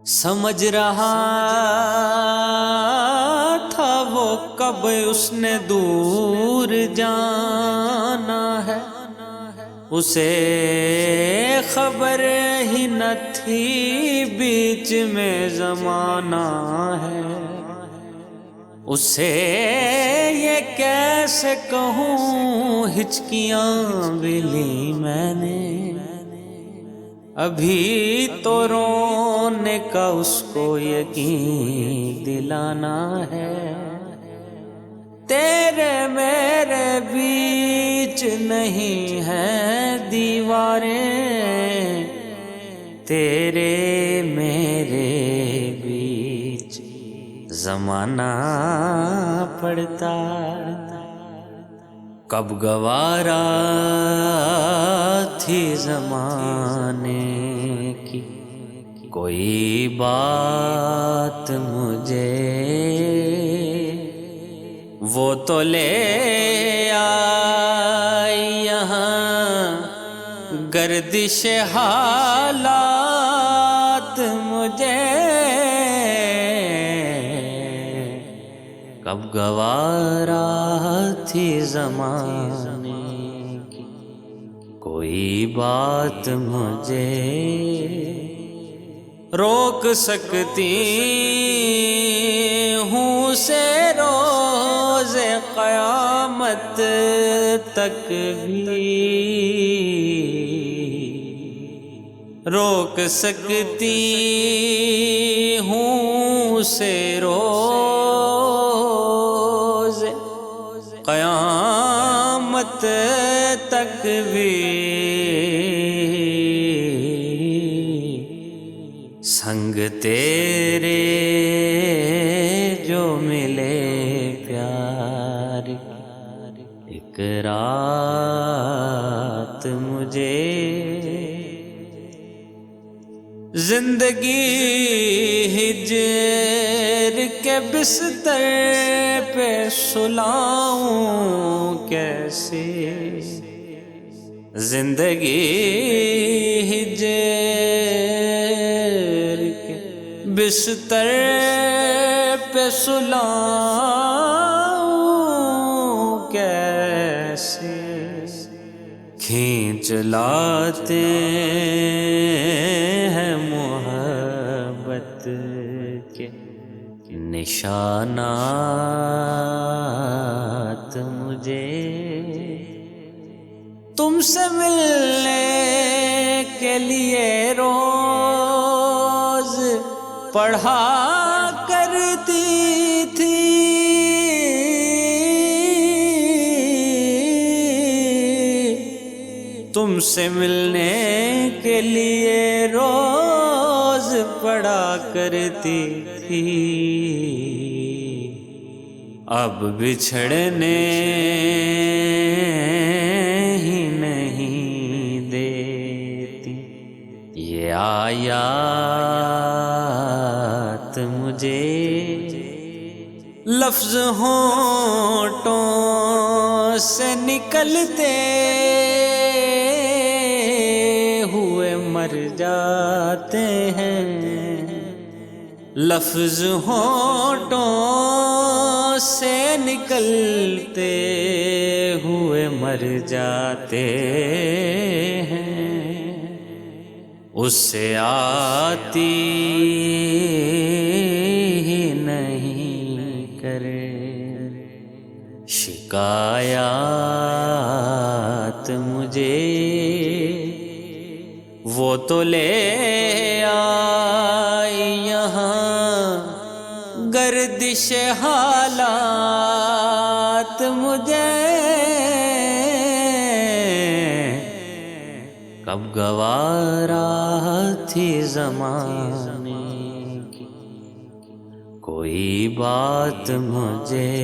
سمجھ رہا تھا وہ کب اس نے دور جانا ہے، اسے خبر ہی نہ تھی بیچ میں زمانہ ہے۔ اسے یہ کیسے کہوں ہچکیاں بھی لی میں نے، ابھی تو رونے کا اس کو یقین دلانا ہے۔ تیرے میرے بیچ نہیں ہیں دیواریں، تیرے میرے بیچ زمانہ پڑتا۔ کب گوارا تھی زمانے کی کوئی بات مجھے، وہ تو لے آئی یہاں گردش حالات مجھے۔ کب گوارا تھی زمانے کی کوئی بات مجھے، روک سکتی ہوں سے روز قیامت تک بھی، روک سکتی ہوں سے روز قیامت تک بھی، سنگ تیرے جو ملے پیار ایک رات مجھے، زندگی ہجر کے بستر پہ سلاؤں کیسے، زندگی ہجر کے بستر پہ سلاؤں کیسے، کھینچ لاتے ہیں محبت کے نشانات مجھے، تم سے ملنے کے لیے روز پڑھا کرتی تھی، تم سے ملنے کے لیے روز پڑھا کرتی تھی، اب بچھڑنے ہی نہیں دیتی یہ آیات مجھے، لفظ ہونٹوں سے نکلتے ہوئے مر جاتے ہیں، لفظ ہونٹوں سے نکلتے ہوئے مر جاتے ہیں، اس سے آتی ہی نہیں کرے شکایات مجھے، وہ تو لے آئی یہاں گردش حالات مجھے، کب گوارا تھی زمانے کی کوئی بات مجھے۔